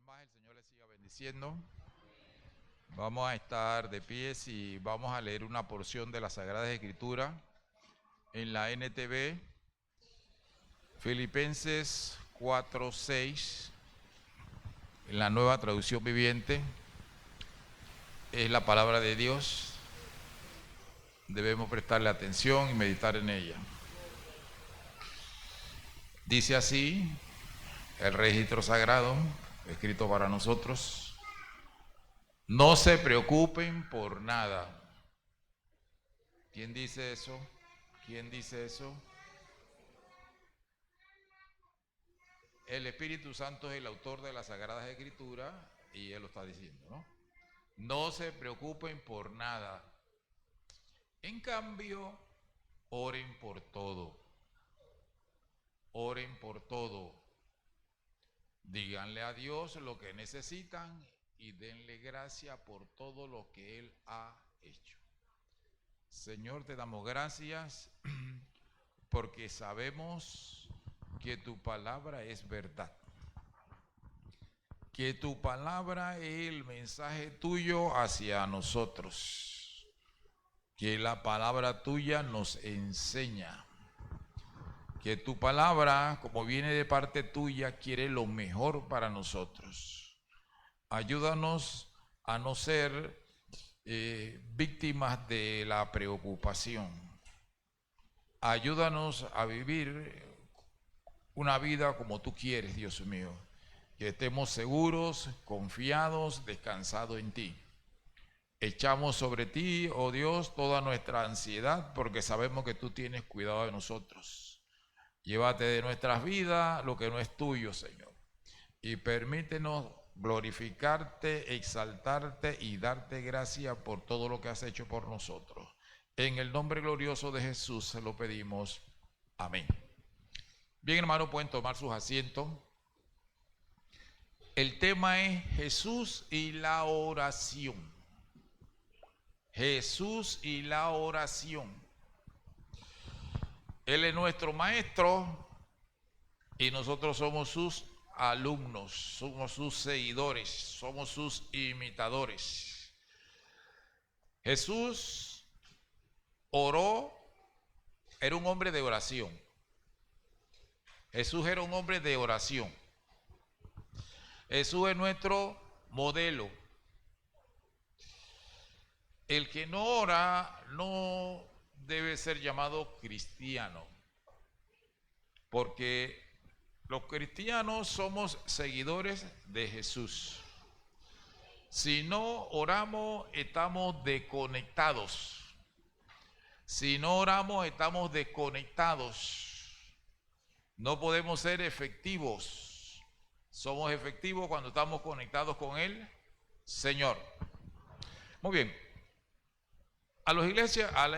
más el Señor les siga bendiciendo. Vamos a estar de pies y vamos a leer una porción de las Sagradas Escrituras en la NTV, Filipenses 4:6, en la Nueva Traducción Viviente. Es la palabra de Dios. Debemos prestarle atención y meditar en ella. Dice así el registro sagrado, escrito para nosotros: no se preocupen por nada. ¿Quién dice eso? ¿Quién dice eso? El Espíritu Santo es el autor de las Sagradas Escrituras y Él lo está diciendo, ¿no? No se preocupen por nada. En cambio, oren por todo. Oren por todo. Díganle a Dios lo que necesitan y denle gracia por todo lo que Él ha hecho. Señor, te damos gracias porque sabemos que tu palabra es verdad, que tu palabra es el mensaje tuyo hacia nosotros, que la palabra tuya nos enseña, que tu palabra, como viene de parte tuya, quiere lo mejor para nosotros. Ayúdanos a no ser víctimas de la preocupación. Ayúdanos a vivir una vida como tú quieres, Dios mío, que estemos seguros, confiados, descansados en ti. Echamos sobre ti, oh Dios, toda nuestra ansiedad, porque sabemos que tú tienes cuidado de nosotros. Llévate de nuestras vidas lo que no es tuyo, Señor, y permítenos glorificarte, exaltarte y darte gracias por todo lo que has hecho por nosotros. En el nombre glorioso de Jesús se lo pedimos. Amén. Bien, hermanos, pueden tomar sus asientos. El tema es Jesús y la oración. Jesús y la oración. Él es nuestro maestro y nosotros somos sus alumnos, somos sus seguidores, somos sus imitadores. Jesús oró, era un hombre de oración. Jesús era un hombre de oración. Jesús es nuestro modelo. El que no ora no debe ser llamado cristiano, porque los cristianos somos seguidores de Jesús. Si no oramos, estamos desconectados. Si no oramos, estamos desconectados. No podemos ser efectivos. Somos efectivos cuando estamos conectados con el Señor. Muy bien. A la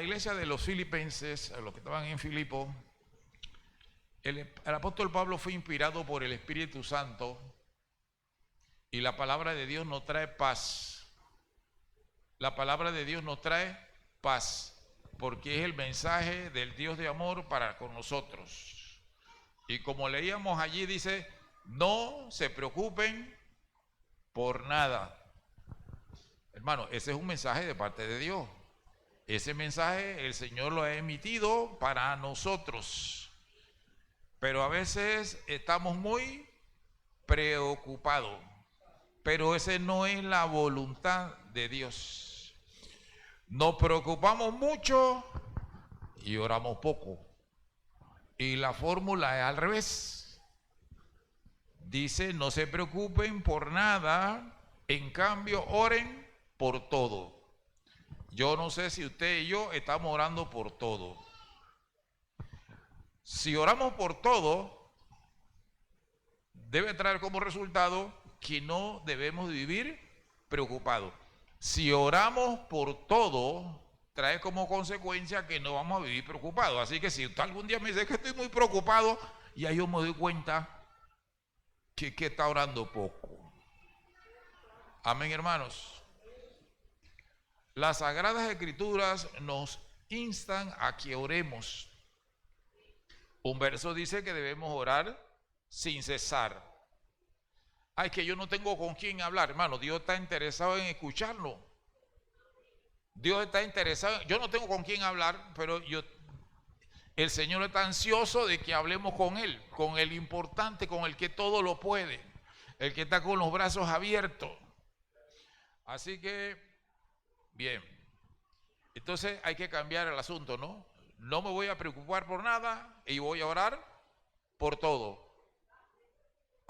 iglesia de los filipenses, a los que estaban en Filipo, el apóstol Pablo fue inspirado por el Espíritu Santo y la palabra de Dios nos trae paz. La palabra de Dios nos trae paz porque es el mensaje del Dios de amor para con nosotros. Y como leíamos allí, dice: no se preocupen por nada. Hermano, ese es un mensaje de parte de Dios. Ese mensaje el Señor lo ha emitido para nosotros. Pero a veces estamos muy preocupados. Pero esa no es la voluntad de Dios. Nos preocupamos mucho y oramos poco. Y la fórmula es al revés. Dice: no se preocupen por nada, en cambio oren por todo. Yo no sé si usted y yo estamos orando por todo. Si oramos por todo, debe traer como resultado que no debemos vivir preocupados. Si oramos por todo, trae como consecuencia que no vamos a vivir preocupados. Así que si usted algún día me dice que estoy muy preocupado, ya yo me doy cuenta que está orando poco. Amén, hermanos. Las Sagradas Escrituras nos instan a que oremos. Un verso dice que debemos orar sin cesar. Ay, que yo no tengo con quién hablar, hermano. Dios está interesado en escucharlo. Dios está interesado. Yo no tengo con quién hablar, pero el Señor está ansioso de que hablemos con Él, con el importante, con el que todo lo puede, el que está con los brazos abiertos. Así que, bien. Entonces hay que cambiar el asunto, ¿no? No me voy a preocupar por nada y voy a orar por todo.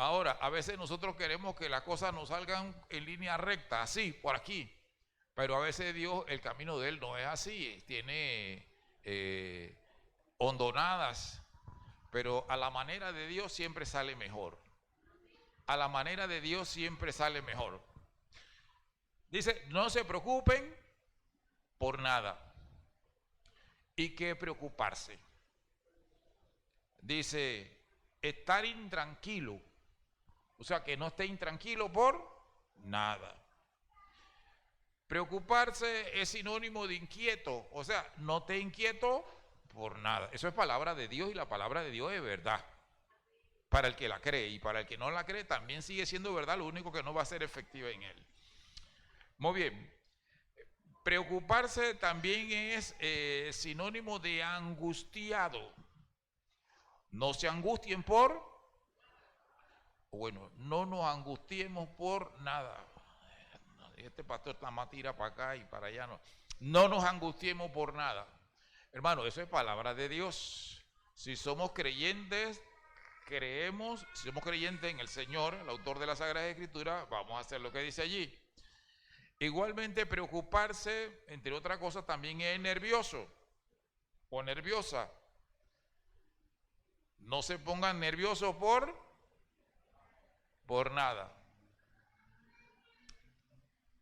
Ahora, a veces nosotros queremos que las cosas nos salgan en línea recta, así, por aquí. Pero a veces Dios, el camino de Él no es así, tiene hondonadas. Pero a la manera de Dios siempre sale mejor. A la manera de Dios siempre sale mejor. Dice, no se preocupen por nada. ¿Y qué preocuparse? Dice, estar intranquilo. O sea, que no esté intranquilo por nada. Preocuparse es sinónimo de inquieto. O sea, no te inquieto por nada. Eso es palabra de Dios y la palabra de Dios es verdad. Para el que la cree y para el que no la cree también sigue siendo verdad. Lo único que no va a ser efectiva en él. Muy bien. Preocuparse también es sinónimo de angustiado. No se angustien no nos angustiemos por nada. Este pastor está más tira para acá y para allá. No nos angustiemos por nada. Hermano, eso es palabra de Dios. Si somos creyentes, si somos creyentes en el Señor, el autor de la Sagrada Escritura, vamos a hacer lo que dice allí. Igualmente preocuparse, entre otras cosas, también es nervioso o nerviosa. No se pongan nerviosos por nada.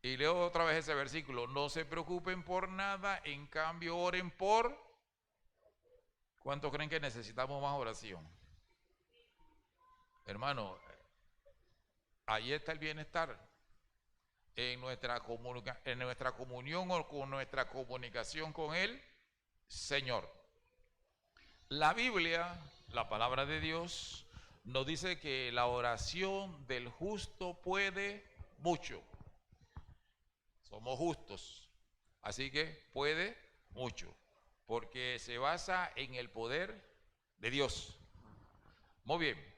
Y leo otra vez ese versículo. No se preocupen por nada, en cambio oren por... ¿Cuántos creen que necesitamos más oración? Hermano, ahí está el bienestar. En nuestra comunión o con nuestra comunicación con el Señor. La Biblia, la palabra de Dios, nos dice que la oración del justo puede mucho. Somos justos, así que puede mucho, porque se basa en el poder de Dios. Muy bien.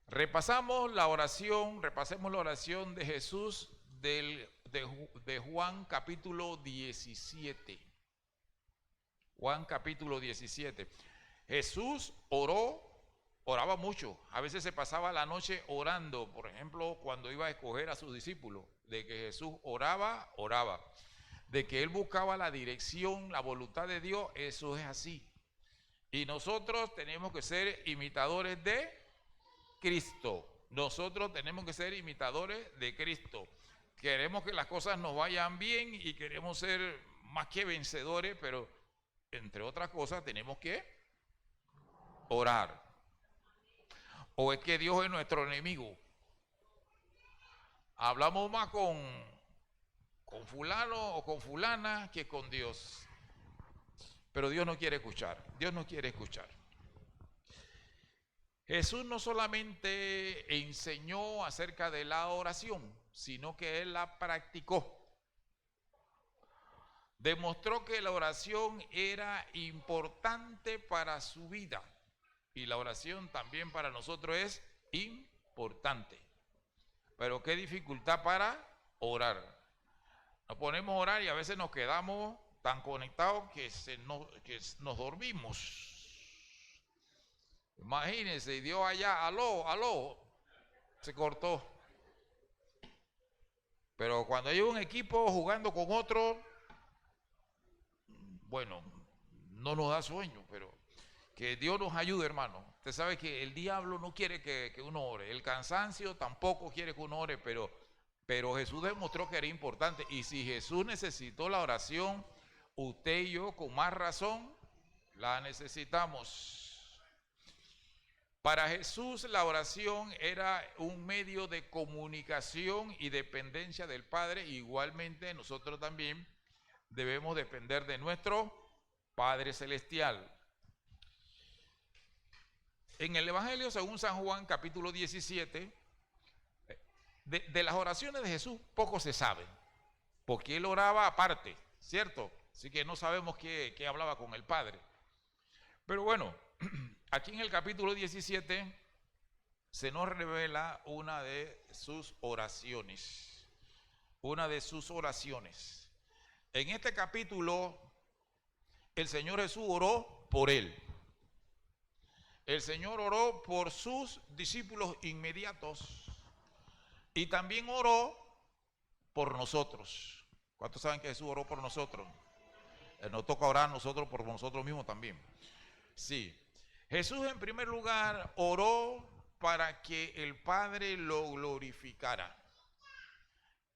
Repasemos la oración de Jesús de Juan capítulo 17. Juan capítulo 17. Jesús oraba mucho. A veces se pasaba la noche orando. Por ejemplo, cuando iba a escoger a sus discípulos, de que Jesús oraba. De que él buscaba la dirección, la voluntad de Dios, eso es así. Y nosotros tenemos que ser imitadores de Cristo. Nosotros tenemos que ser imitadores de Cristo. Queremos que las cosas nos vayan bien y queremos ser más que vencedores, pero entre otras cosas tenemos que orar. ¿O es que Dios es nuestro enemigo? Hablamos más con fulano o con fulana que con Dios. Pero Dios no quiere escuchar. Dios no quiere escuchar. Jesús no solamente enseñó acerca de la oración, sino que Él la practicó. Demostró que la oración era importante para su vida. Y la oración también para nosotros es importante. Pero qué dificultad para orar. Nos ponemos a orar y a veces nos quedamos tan conectados que nos dormimos. Imagínense, Dios allá, aló, se cortó. Pero cuando hay un equipo jugando con otro, bueno, no nos da sueño, pero que Dios nos ayude, hermano. Usted sabe que el diablo no quiere que uno ore, el cansancio tampoco quiere que uno ore, pero Jesús demostró que era importante. Y si Jesús necesitó la oración, usted y yo con más razón la necesitamos. Para Jesús la oración era un medio de comunicación y dependencia del Padre. Igualmente nosotros también debemos depender de nuestro Padre Celestial. En el Evangelio según San Juan capítulo 17 De las oraciones de Jesús poco se sabe, porque él oraba aparte, ¿cierto? Así que no sabemos qué hablaba con el Padre. Pero bueno, aquí en el capítulo 17 se nos revela una de sus oraciones. Una de sus oraciones. En este capítulo, el Señor Jesús oró por él. El Señor oró por sus discípulos inmediatos y también oró por nosotros. ¿Cuántos saben que Jesús oró por nosotros? Nos toca orar nosotros por nosotros mismos también. Sí. Jesús en primer lugar oró para que el Padre lo glorificara.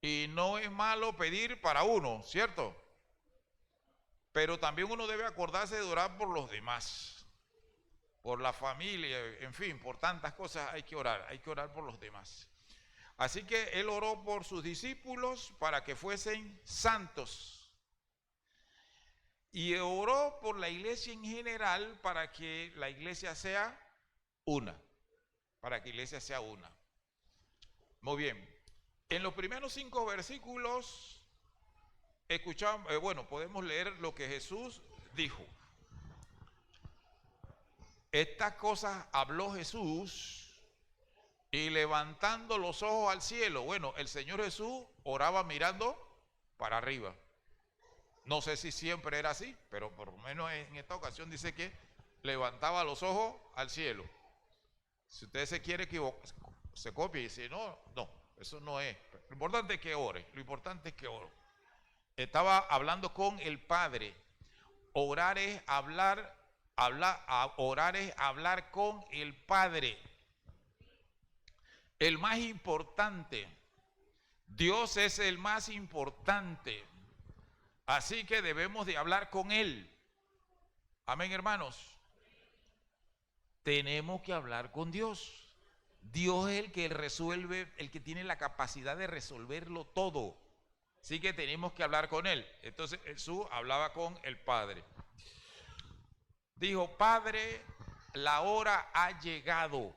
Y no es malo pedir para uno, ¿cierto? Pero también uno debe acordarse de orar por los demás, por la familia, en fin, por tantas cosas hay que orar por los demás. Así que él oró por sus discípulos para que fuesen santos. Y oró por la iglesia en general para que la iglesia sea una. Para que la iglesia sea una. Muy bien. En los primeros 5 versículos escuchamos, podemos leer lo que Jesús dijo. Estas cosas habló Jesús y levantando los ojos al cielo. Bueno, el Señor Jesús oraba mirando para arriba. No sé si siempre era así, pero por lo menos en esta ocasión dice que levantaba los ojos al cielo. Si usted se quiere equivocar, se copia y dice, no, eso no es. Lo importante es que ore, Estaba hablando con el Padre. Orar es hablar con el Padre. El más importante. Dios es el más importante. Así que debemos de hablar con Él. Amén, hermanos. Tenemos que hablar con Dios. Dios es el que resuelve, el que tiene la capacidad de resolverlo todo. Así que tenemos que hablar con Él. Entonces Jesús hablaba con el Padre. Dijo, Padre, la hora ha llegado.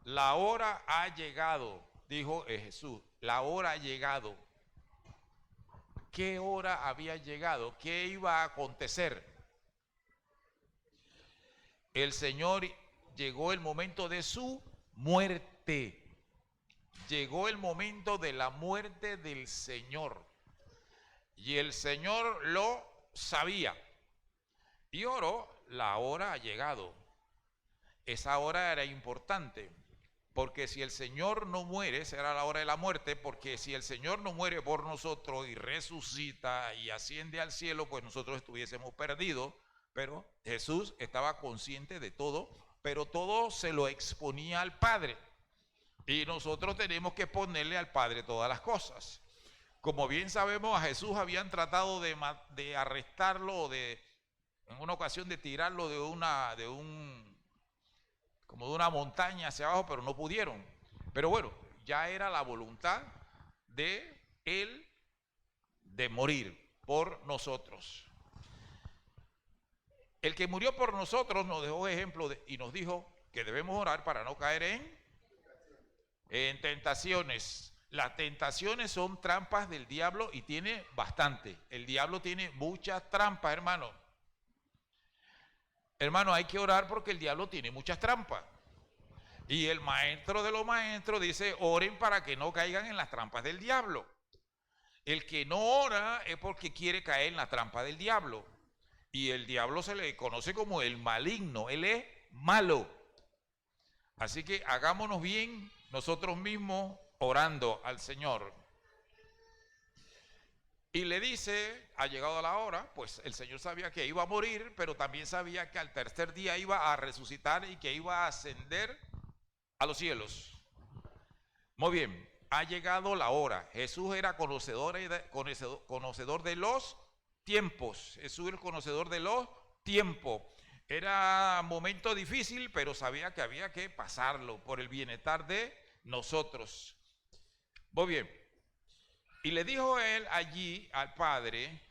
La hora ha llegado, dijo Jesús. La hora ha llegado. ¿Qué hora había llegado? ¿Qué iba a acontecer? El Señor, llegó el momento de su muerte. Llegó el momento de la muerte del Señor. Y el Señor lo sabía. Y oró, la hora ha llegado. Esa hora era importante. Porque si el Señor no muere, será la hora de la muerte, porque si el Señor no muere por nosotros y resucita y asciende al cielo, pues nosotros estuviésemos perdidos. Pero Jesús estaba consciente de todo, pero todo se lo exponía al Padre. Y nosotros tenemos que ponerle al Padre todas las cosas. Como bien sabemos, a Jesús habían tratado de arrestarlo o en una ocasión de tirarlo como de una montaña hacia abajo, pero no pudieron. Pero bueno, ya era la voluntad de Él de morir por nosotros. El que murió por nosotros nos dejó ejemplo y nos dijo que debemos orar para no caer en tentaciones. Las tentaciones son trampas del diablo y tiene bastante. El diablo tiene muchas trampas, hermano. Hermano, hay que orar porque el diablo tiene muchas trampas. Y el maestro de los maestros dice, oren para que no caigan en las trampas del diablo. El que no ora es porque quiere caer en la trampa del diablo. Y el diablo se le conoce como el maligno, él es malo. Así que hagámonos bien nosotros mismos orando al Señor. Y le dice, ha llegado la hora, pues el Señor sabía que iba a morir, pero también sabía que al tercer día iba a resucitar y que iba a ascender a los cielos. Muy bien, ha llegado la hora. Jesús era conocedor de los tiempos. Jesús era el conocedor de los tiempos. Era un momento difícil, pero sabía que había que pasarlo por el bienestar de nosotros. Muy bien. Y le dijo él allí al Padre,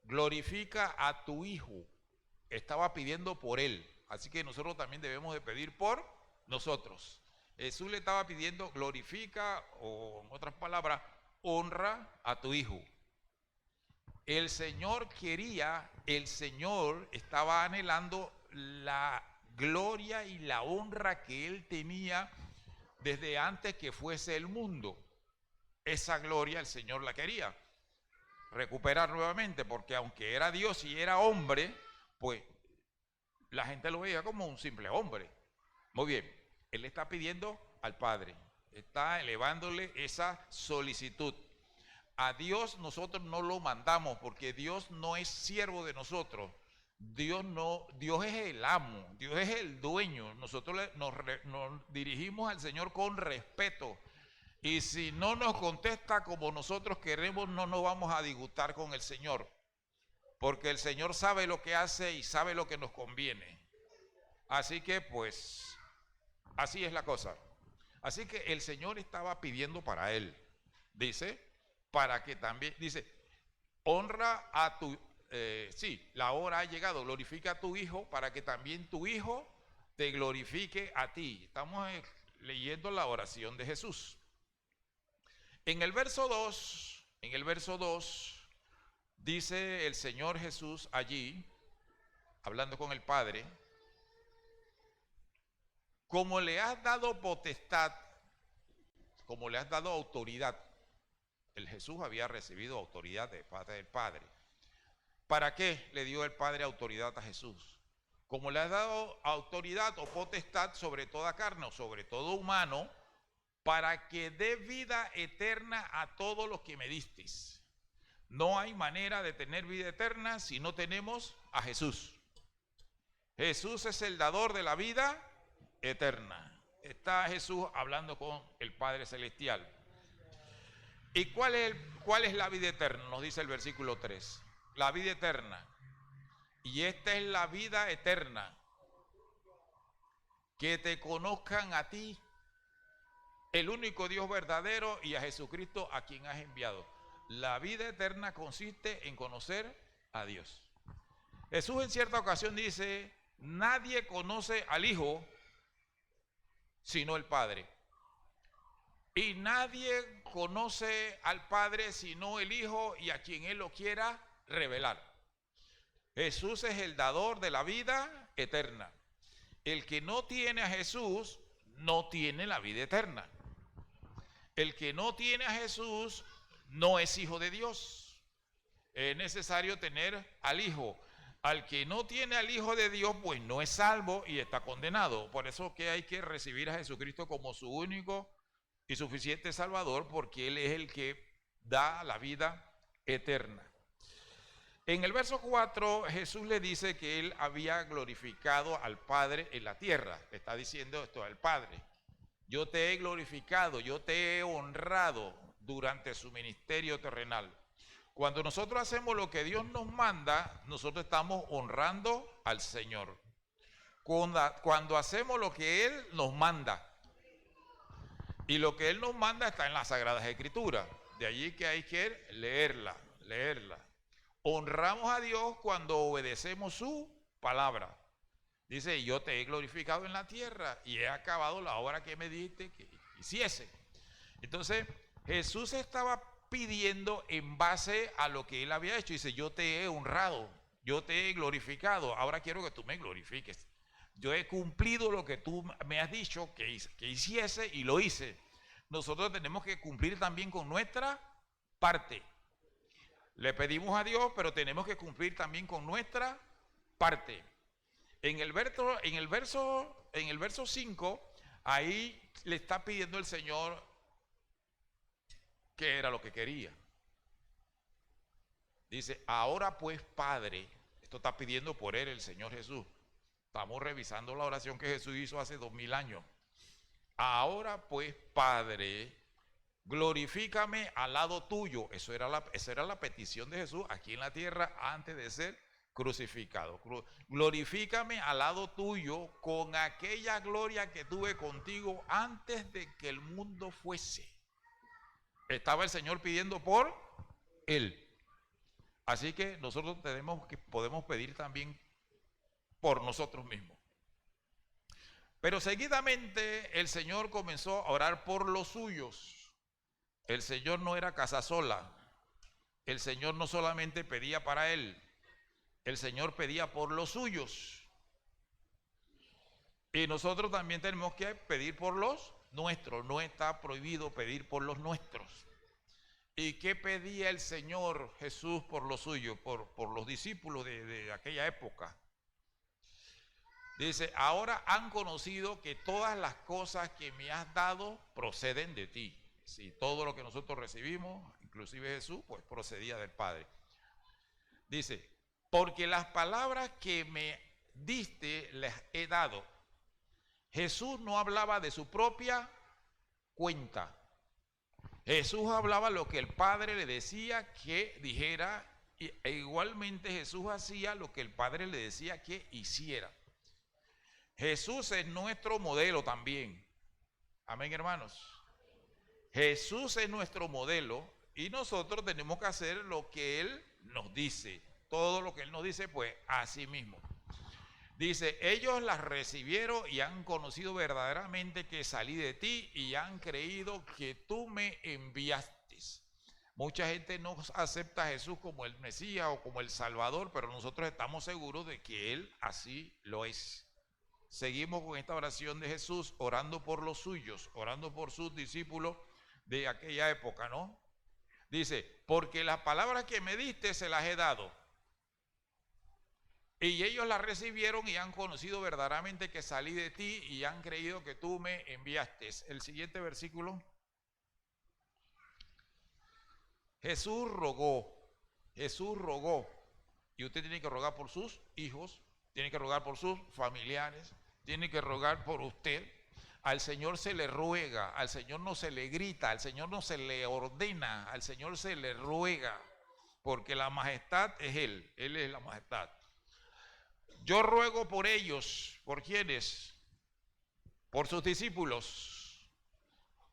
glorifica a tu Hijo. Estaba pidiendo por él. Así que nosotros también debemos de pedir por nosotros. Jesús le estaba pidiendo, glorifica, o en otras palabras, honra a tu hijo. El Señor estaba anhelando la gloria y la honra que él tenía desde antes que fuese el mundo. Esa gloria el Señor la quería recuperar nuevamente, porque aunque era Dios y era hombre, pues la gente lo veía como un simple hombre. Muy bien, él le está pidiendo al Padre, está elevándole esa solicitud. A Dios nosotros no lo mandamos, porque Dios no es siervo de nosotros. Dios es el amo, Dios es el dueño. Nosotros nos dirigimos al Señor con respeto. Y si no nos contesta como nosotros queremos, no nos vamos a disgustar con el Señor. Porque el Señor sabe lo que hace y sabe lo que nos conviene. Así que pues, así es la cosa. Así que el Señor estaba pidiendo para él. Dice, para que también, dice, honra a tu, la hora ha llegado, glorifica a tu hijo para que también tu hijo te glorifique a ti. Estamos leyendo la oración de Jesús. En el verso 2, dice el Señor Jesús allí, hablando con el Padre, como le has dado potestad, como le has dado autoridad. El Jesús había recibido autoridad de parte del Padre. ¿Para qué le dio el Padre autoridad a Jesús? Como le has dado autoridad o potestad sobre toda carne o sobre todo humano, para que dé vida eterna a todos los que me disteis. No hay manera de tener vida eterna si no tenemos a Jesús. Jesús es el dador de la vida eterna. Está Jesús hablando con el Padre Celestial. ¿Y cuál es la vida eterna? Nos dice el versículo 3. La vida eterna. Y esta es la vida eterna. Que te conozcan a ti, el único Dios verdadero, y a Jesucristo a quien has enviado. La vida eterna consiste en conocer a Dios. Jesús en cierta ocasión dice, nadie conoce al Hijo sino el Padre. Y nadie conoce al Padre sino el Hijo y a quien Él lo quiera revelar. Jesús es el dador de la vida eterna. El que no tiene a Jesús no tiene la vida eterna. El que no tiene a Jesús no es hijo de Dios. Es necesario tener al Hijo. Al que no tiene al Hijo de Dios, pues no es salvo y está condenado. Por eso que hay que recibir a Jesucristo como su único y suficiente Salvador, porque Él es el que da la vida eterna. En el verso 4, Jesús le dice que Él había glorificado al Padre en la tierra. Le está diciendo esto al Padre. Yo te he glorificado, yo te he honrado durante su ministerio terrenal. Cuando nosotros hacemos lo que Dios nos manda, nosotros estamos honrando al Señor. Cuando hacemos lo que Él nos manda, y lo que Él nos manda está en las Sagradas Escrituras, de allí que hay que leerla. Honramos a Dios cuando obedecemos su palabra. Dice, yo te he glorificado en la tierra y he acabado la obra que me dijiste que hiciese. Entonces, Jesús estaba pidiendo en base a lo que Él había hecho. Dice, yo te he honrado, yo te he glorificado, ahora quiero que tú me glorifiques. Yo he cumplido lo que tú me has dicho que hiciese y lo hice. Nosotros tenemos que cumplir también con nuestra parte. Le pedimos a Dios, pero tenemos que cumplir también con nuestra parte. En el verso 5, ahí le está pidiendo el Señor qué era lo que quería. Dice, ahora pues Padre, esto está pidiendo por Él el Señor Jesús. Estamos revisando la oración que Jesús hizo hace 2000 años. Ahora pues Padre, glorifícame al lado tuyo. Esa era la petición de Jesús aquí en la tierra antes de ser crucificado. Glorifícame al lado tuyo con aquella gloria que tuve contigo antes de que el mundo fuese. Estaba el Señor pidiendo por Él. Así que nosotros podemos pedir también por nosotros mismos. Pero seguidamente el Señor comenzó a orar por los suyos. El Señor no era casasola. El Señor no solamente pedía para Él. El Señor pedía por los suyos. Y nosotros también tenemos que pedir por los nuestros. No está prohibido pedir por los nuestros. ¿Y qué pedía el Señor Jesús por los suyos? Por los discípulos de aquella época. Dice, ahora han conocido que todas las cosas que me has dado proceden de ti. Si todo lo que nosotros recibimos, inclusive Jesús, pues procedía del Padre. Dice, porque las palabras que me diste les he dado. Jesús no hablaba de su propia cuenta. Jesús hablaba lo que el Padre le decía que dijera, e igualmente Jesús hacía lo que el Padre le decía que hiciera. Jesús es nuestro modelo también. Amén, hermanos. Jesús es nuestro modelo y nosotros tenemos que hacer lo que Él nos dice. Todo lo que Él nos dice, pues así mismo. Dice, ellos las recibieron y han conocido verdaderamente que salí de ti y han creído que tú me enviaste. Mucha gente no acepta a Jesús como el Mesías o como el Salvador, pero nosotros estamos seguros de que Él así lo es. Seguimos con esta oración de Jesús, orando por los suyos, orando por sus discípulos de aquella época, ¿no? Dice, porque las palabras que me diste se las he dado. Y ellos las recibieron y han conocido verdaderamente que salí de ti y han creído que tú me enviaste. El siguiente versículo. Jesús rogó, y usted tiene que rogar por sus hijos, tiene que rogar por sus familiares, tiene que rogar por usted. Al Señor se le ruega, al Señor no se le grita, al Señor no se le ordena, al Señor se le ruega, porque la majestad es Él es la majestad. Yo ruego por ellos, ¿por quiénes? Por sus discípulos.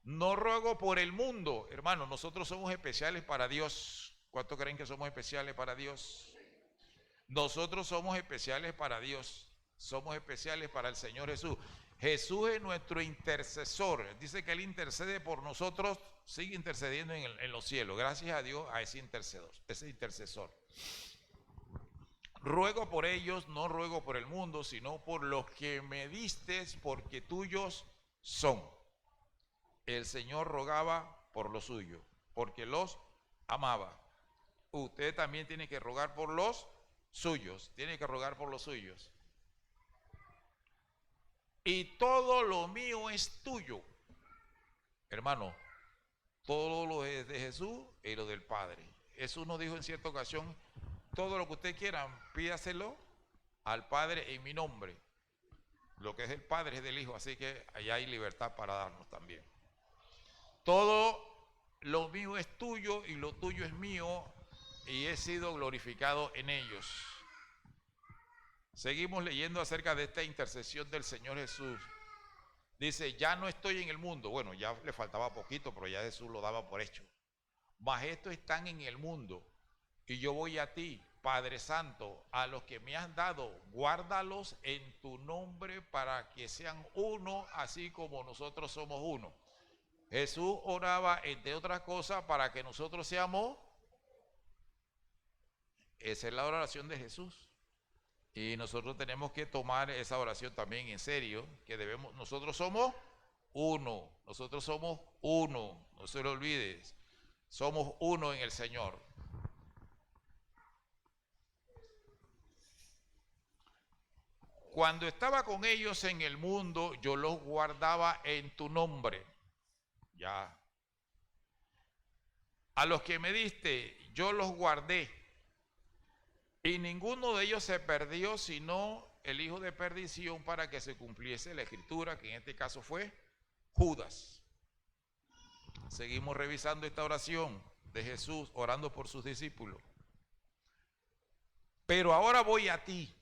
No ruego por el mundo, hermanos, nosotros somos especiales para Dios. ¿Cuántos creen que somos especiales para Dios? Nosotros somos especiales para Dios, somos especiales para el Señor Jesús. Jesús es nuestro intercesor, dice que Él intercede por nosotros, sigue intercediendo en los cielos, gracias a Dios a ese intercesor. Ruego por ellos, no ruego por el mundo, sino por los que me diste, porque tuyos son. El Señor rogaba por los suyos, porque los amaba. Usted también tiene que rogar por los suyos, tiene que rogar por los suyos. Y todo lo mío es tuyo. Hermano, todo lo es de Jesús y lo del Padre. Jesús nos dijo en cierta ocasión, todo lo que usted quiera, pídaselo al Padre en mi nombre. Lo que es del Padre es del Hijo, así que allá hay libertad para darnos también. Todo lo mío es tuyo y lo tuyo es mío, y he sido glorificado en ellos. Seguimos leyendo acerca de esta intercesión del Señor Jesús. Dice, ya no estoy en el mundo. Bueno, ya le faltaba poquito, pero ya Jesús lo daba por hecho. Mas estos están en el mundo, y yo voy a ti, Padre Santo, a los que me has dado, guárdalos en tu nombre para que sean uno, así como nosotros somos uno. Jesús oraba, entre otras cosas, para que nosotros seamos. Esa es la oración de Jesús. Y nosotros tenemos que tomar esa oración también en serio, que nosotros somos uno, no se lo olvides, somos uno en el Señor. Cuando estaba con ellos en el mundo, yo los guardaba en tu nombre. Ya. A los que me diste, yo los guardé. Y ninguno de ellos se perdió, sino el hijo de perdición, para que se cumpliese la escritura, que en este caso fue Judas. Seguimos revisando esta oración de Jesús, orando por sus discípulos. Pero ahora voy a ti,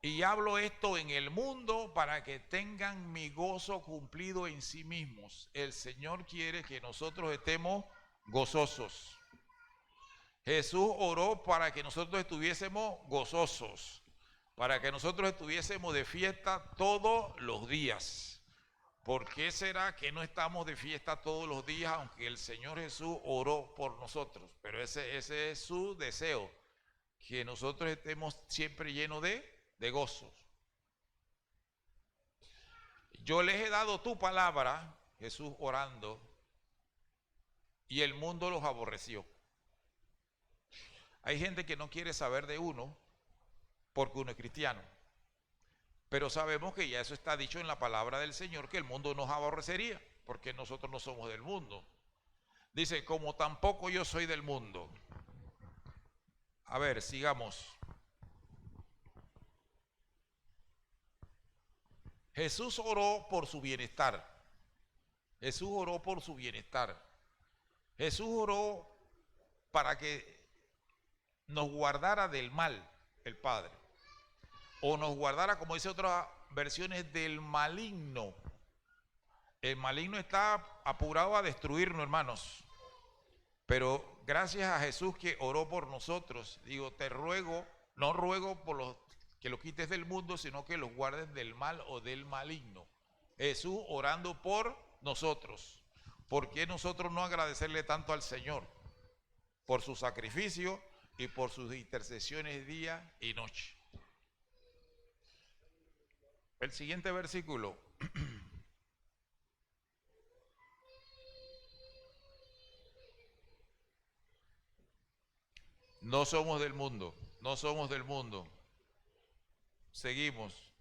y hablo esto en el mundo para que tengan mi gozo cumplido en sí mismos. El Señor quiere que nosotros estemos gozosos. Jesús oró para que nosotros estuviésemos gozosos. para que nosotros estuviésemos de fiesta todos los días. ¿Por qué será que no estamos de fiesta todos los días, aunque el Señor Jesús oró por nosotros? Pero ese es su deseo, que nosotros estemos siempre llenos de gozos. Yo les he dado tu palabra, Jesús orando, y el mundo los aborreció. Hay gente que no quiere saber de uno porque uno es cristiano. Pero sabemos que ya eso está dicho en la palabra del Señor, que el mundo nos aborrecería, porque nosotros no somos del mundo. Dice, como tampoco yo soy del mundo. A ver, sigamos. Jesús oró por su bienestar. Jesús oró por su bienestar. Jesús oró para que nos guardara del mal, el Padre. O nos guardara, como dice otras versiones, del maligno. El maligno está apurado a destruirnos, hermanos. Pero gracias a Jesús que oró por nosotros, digo, te ruego, no ruego por los que lo quites del mundo, sino que los guardes del mal o del maligno. Jesús orando por nosotros. ¿Por qué nosotros no agradecerle tanto al Señor? Por su sacrificio y por sus intercesiones día y noche. El siguiente versículo. No somos del mundo, no somos del mundo. Seguimos.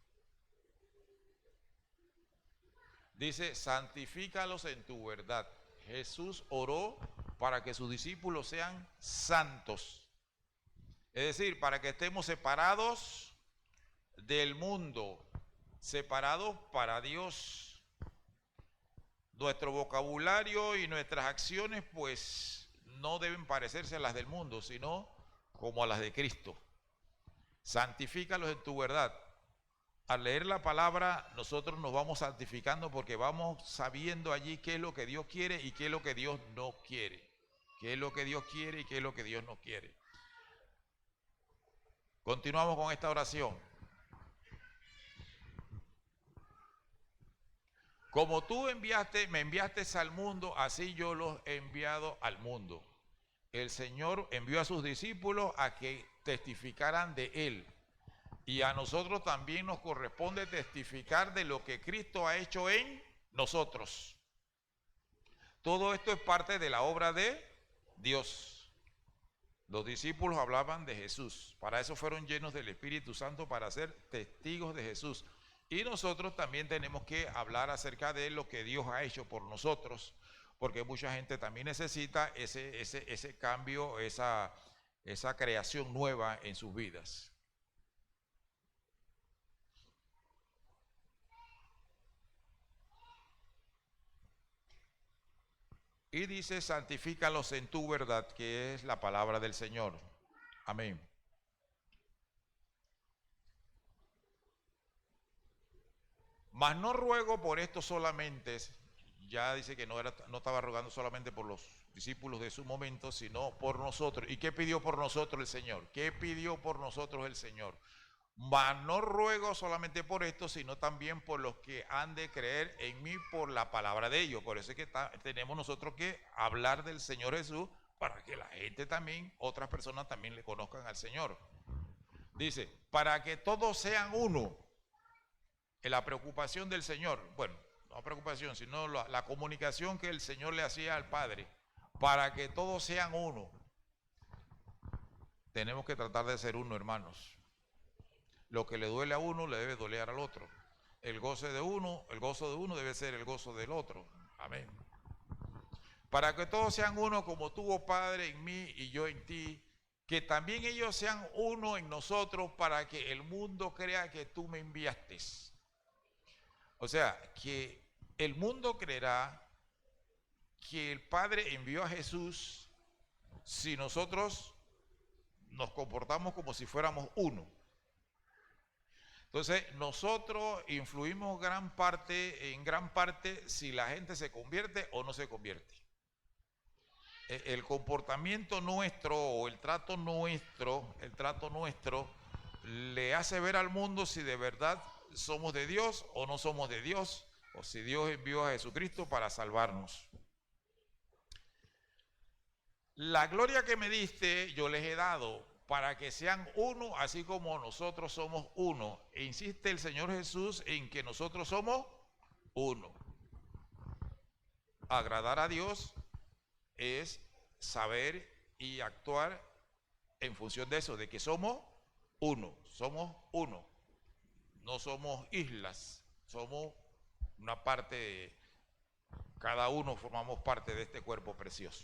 Dice, santifícalos en tu verdad. Jesús oró para que sus discípulos sean santos. Es decir, para que estemos separados del mundo, separados para Dios. Nuestro vocabulario y nuestras acciones, pues, no deben parecerse a las del mundo, sino como a las de Cristo. Santifícalos en tu verdad. Al leer la palabra, nosotros nos vamos santificando porque vamos sabiendo allí qué es lo que Dios quiere y qué es lo que Dios no quiere. Qué es lo que Dios quiere y qué es lo que Dios no quiere. Continuamos con esta oración. Como tú me enviaste al mundo, así yo los he enviado al mundo. El Señor envió a sus discípulos a que testificaran de Él. Y a nosotros también nos corresponde testificar de lo que Cristo ha hecho en nosotros. Todo esto es parte de la obra de Dios. Los discípulos hablaban de Jesús. Para eso fueron llenos del Espíritu Santo, para ser testigos de Jesús. Y nosotros también tenemos que hablar acerca de lo que Dios ha hecho por nosotros, porque mucha gente también necesita ese cambio, esa creación nueva en sus vidas. Y dice, santifícalos en tu verdad, que es la palabra del Señor. Amén. Mas no ruego por esto solamente, ya dice que no estaba rogando solamente por los discípulos de su momento, sino por nosotros. ¿Y qué pidió por nosotros el Señor? ¿Qué pidió por nosotros el Señor? Mas no ruego solamente por esto, sino también por los que han de creer en mí por la palabra de ellos. Por eso es que tenemos nosotros que hablar del Señor Jesús, para que la gente también, otras personas también le conozcan al Señor. Dice, para que todos sean uno. En la preocupación del Señor, bueno, no preocupación, sino la comunicación que el Señor le hacía al Padre, para que todos sean uno. Tenemos que tratar de ser uno, hermanos. Lo que le duele a uno le debe doler al otro. El gozo de uno debe ser el gozo del otro. Amén. Para que todos sean uno como tú, oh Padre, en mí y yo en ti, que también ellos sean uno en nosotros, para que el mundo crea que tú me enviaste. O sea, que el mundo creerá que el Padre envió a Jesús si nosotros nos comportamos como si fuéramos uno. Entonces, nosotros influimos en gran parte si la gente se convierte o no se convierte. El comportamiento nuestro o el trato nuestro le hace ver al mundo si de verdad somos de Dios o no somos de Dios, o si Dios envió a Jesucristo para salvarnos. La gloria que me diste yo les he dado, para que sean uno, así como nosotros somos uno. E insiste el Señor Jesús en que nosotros somos uno. Agradar a Dios es saber y actuar en función de eso, de que somos uno, no somos islas, somos una parte, cada uno formamos parte de este cuerpo precioso.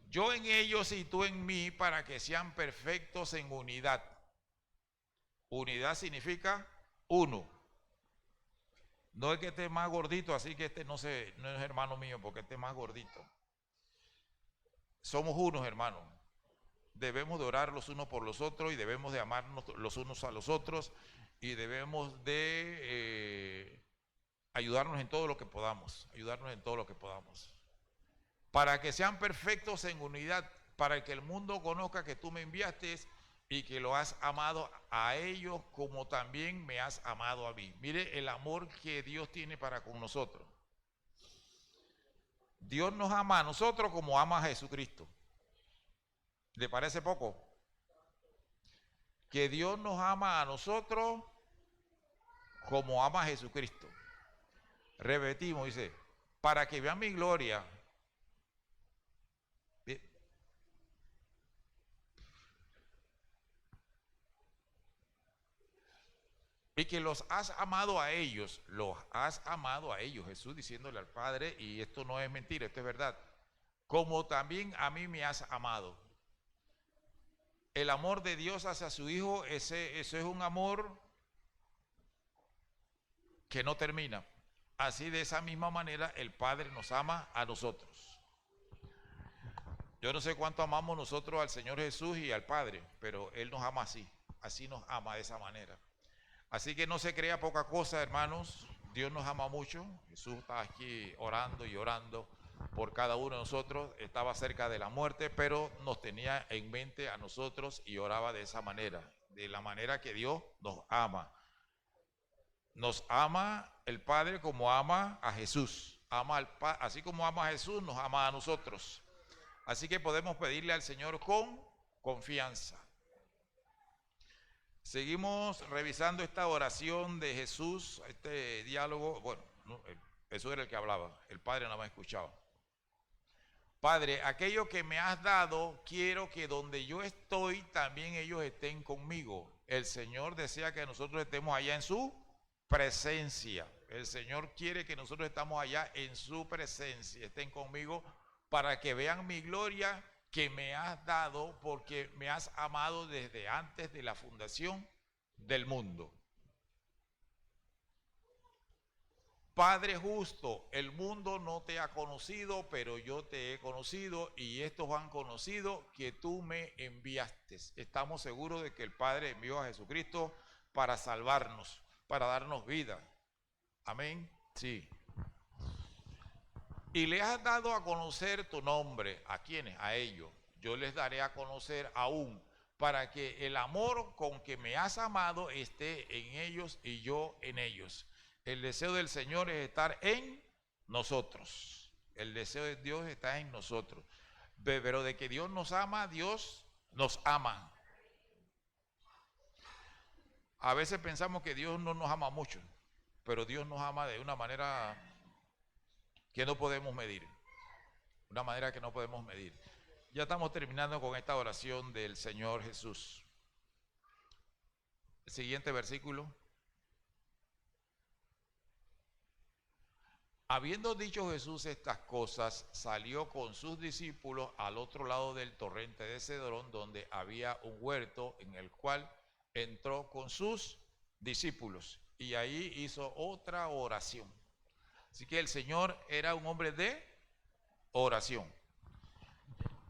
Yo en ellos y tú en mí, para que sean perfectos en unidad. Unidad significa uno. No es que esté más gordito, así que este no es hermano mío, porque este es más gordito. Somos unos, hermanos. Debemos de orar los unos por los otros y debemos de amarnos los unos a los otros y debemos de ayudarnos en todo lo que podamos, para que sean perfectos en unidad, para que el mundo conozca que tú me enviaste y que lo has amado a ellos como también me has amado a mí. Mire el amor que Dios tiene para con nosotros. Dios nos ama a nosotros como ama a Jesucristo. ¿Le parece poco? Que Dios nos ama a nosotros como ama a Jesucristo. Repetimos, dice, para que vean mi gloria. Y que los has amado a ellos, Jesús diciéndole al Padre, y esto no es mentira, esto es verdad, como también a mí me has amado. El amor de Dios hacia su Hijo, ese es un amor que no termina. Así, de esa misma manera, el Padre nos ama a nosotros. Yo no sé cuánto amamos nosotros al Señor Jesús y al Padre, pero Él nos ama así nos ama de esa manera. Así que no se crea poca cosa, hermanos. Dios nos ama mucho. Jesús está aquí orando y orando por cada uno de nosotros. Estaba cerca de la muerte, pero nos tenía en mente a nosotros y oraba de esa manera, de la manera que Dios nos ama. Nos ama el Padre como ama a Jesús. Así como ama a Jesús, nos ama a nosotros. Así que podemos pedirle al Señor con confianza. Seguimos revisando esta oración de Jesús, este diálogo. Bueno, Jesús era el que hablaba, el Padre no me escuchaba. Padre, aquello que me has dado, quiero que donde yo estoy, también ellos estén conmigo. El Señor desea que nosotros estemos allá en su presencia. El Señor quiere que nosotros estemos allá en su presencia, estén conmigo para que vean mi gloria que me has dado, porque me has amado desde antes de la fundación del mundo. Padre justo, el mundo no te ha conocido, pero yo te he conocido, y estos han conocido que tú me enviaste. Estamos seguros de que el Padre envió a Jesucristo para salvarnos, para darnos vida. Amén. Sí. Y le has dado a conocer tu nombre. ¿A quiénes? A ellos. Yo les daré a conocer aún, para que el amor con que me has amado esté en ellos y yo en ellos. El deseo del Señor es estar en nosotros. El deseo de Dios está en nosotros. Pero de que Dios nos ama, Dios nos ama. A veces pensamos que Dios no nos ama mucho, pero Dios nos ama de una manera que no podemos medir. Una manera que no podemos medir. Ya estamos terminando con esta oración del Señor Jesús. El siguiente versículo. Habiendo dicho Jesús estas cosas, salió con sus discípulos al otro lado del torrente de Cedrón, donde había un huerto en el cual entró con sus discípulos. Y ahí hizo otra oración. Así que el Señor era un hombre de oración.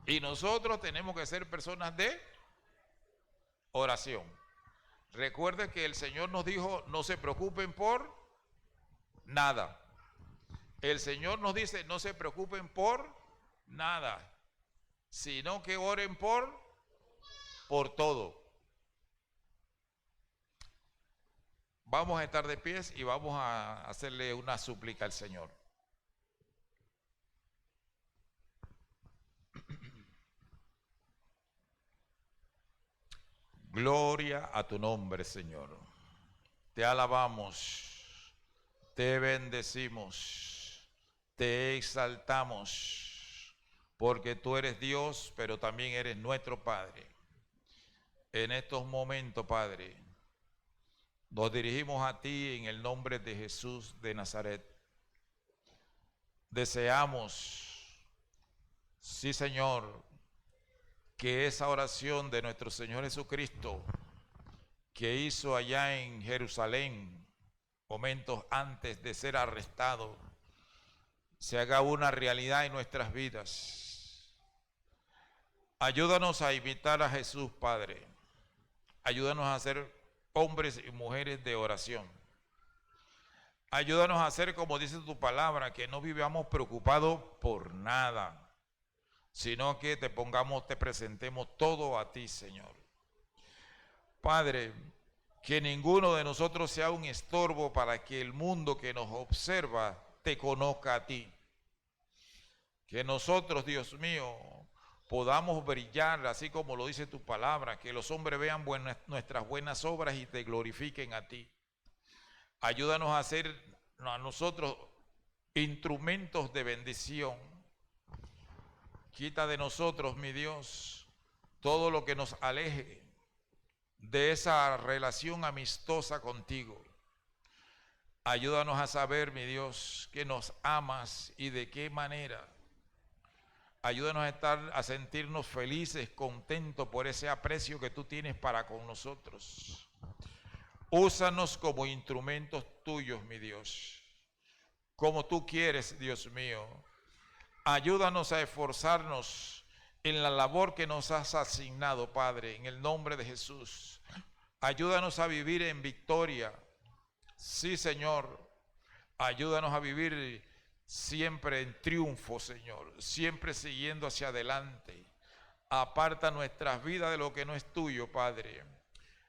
Y nosotros tenemos que ser personas de oración. Recuerden que el Señor nos dijo, no se preocupen por nada. El Señor nos dice, no se preocupen por nada, sino que oren por por todo. Vamos a estar de pies y vamos a hacerle una súplica al Señor. Gloria a tu nombre, Señor. Te alabamos, te bendecimos, te exaltamos, porque tú eres Dios, pero también eres nuestro Padre. En estos momentos, Padre, nos dirigimos a ti en el nombre de Jesús de Nazaret. Deseamos, sí, Señor, que esa oración de nuestro Señor Jesucristo, que hizo allá en Jerusalén, momentos antes de ser arrestado, se haga una realidad en nuestras vidas. Ayúdanos a imitar a Jesús, Padre. Ayúdanos a ser hombres y mujeres de oración. Ayúdanos a hacer, como dice tu palabra, que no vivamos preocupados por nada, sino que te presentemos todo a ti, Señor. Padre, que ninguno de nosotros sea un estorbo para que el mundo que nos observa te conozca a ti. Que nosotros, Dios mío, podamos brillar, así como lo dice tu palabra, que los hombres vean nuestras buenas obras y te glorifiquen a ti. Ayúdanos a ser a nosotros instrumentos de bendición. Quita de nosotros, mi Dios, todo lo que nos aleje de esa relación amistosa contigo. Ayúdanos a saber, mi Dios, que nos amas y de qué manera. Ayúdanos a sentirnos felices, contentos por ese aprecio que tú tienes para con nosotros. Úsanos como instrumentos tuyos, mi Dios, como tú quieres, Dios mío. Ayúdanos a esforzarnos en la labor que nos has asignado, Padre, en el nombre de Jesús. Ayúdanos a vivir en victoria. Sí, Señor. Ayúdanos a vivir siempre en triunfo, Señor. Siempre siguiendo hacia adelante. Aparta nuestras vidas de lo que no es tuyo, Padre.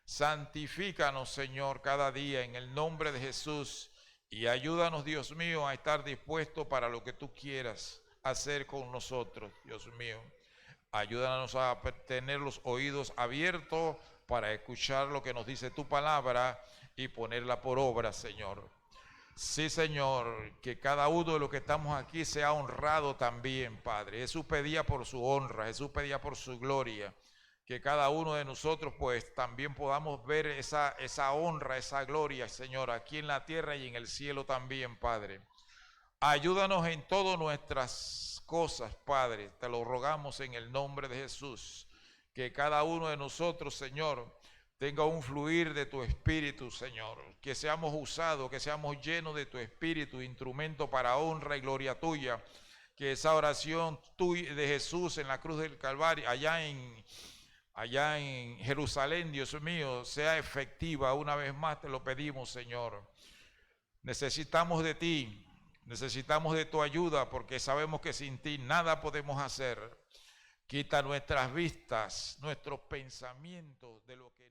Santifícanos, Señor, cada día en el nombre de Jesús. Y ayúdanos, Dios mío, a estar dispuestos para lo que tú quieras hacer con nosotros, Dios mío. Ayúdanos a tener los oídos abiertos para escuchar lo que nos dice tu palabra y ponerla por obra, Señor. Sí, Señor, que cada uno de los que estamos aquí sea honrado también, Padre. Jesús pedía por su honra, Jesús pedía por su gloria. Que cada uno de nosotros pues también podamos ver esa honra, esa gloria, Señor, aquí en la tierra y en el cielo también, Padre. Ayúdanos en todas nuestras cosas, Padre, te lo rogamos en el nombre de Jesús, que cada uno de nosotros, Señor, tenga un fluir de tu Espíritu, Señor, que seamos usados, que seamos llenos de tu Espíritu, instrumento para honra y gloria tuya, que esa oración tuya de Jesús en la cruz del Calvario, allá en Jerusalén, Dios mío, sea efectiva. Una vez más te lo pedimos, Señor. Necesitamos de ti. Necesitamos de tu ayuda porque sabemos que sin ti nada podemos hacer. Quita nuestras vistas, nuestros pensamientos de lo que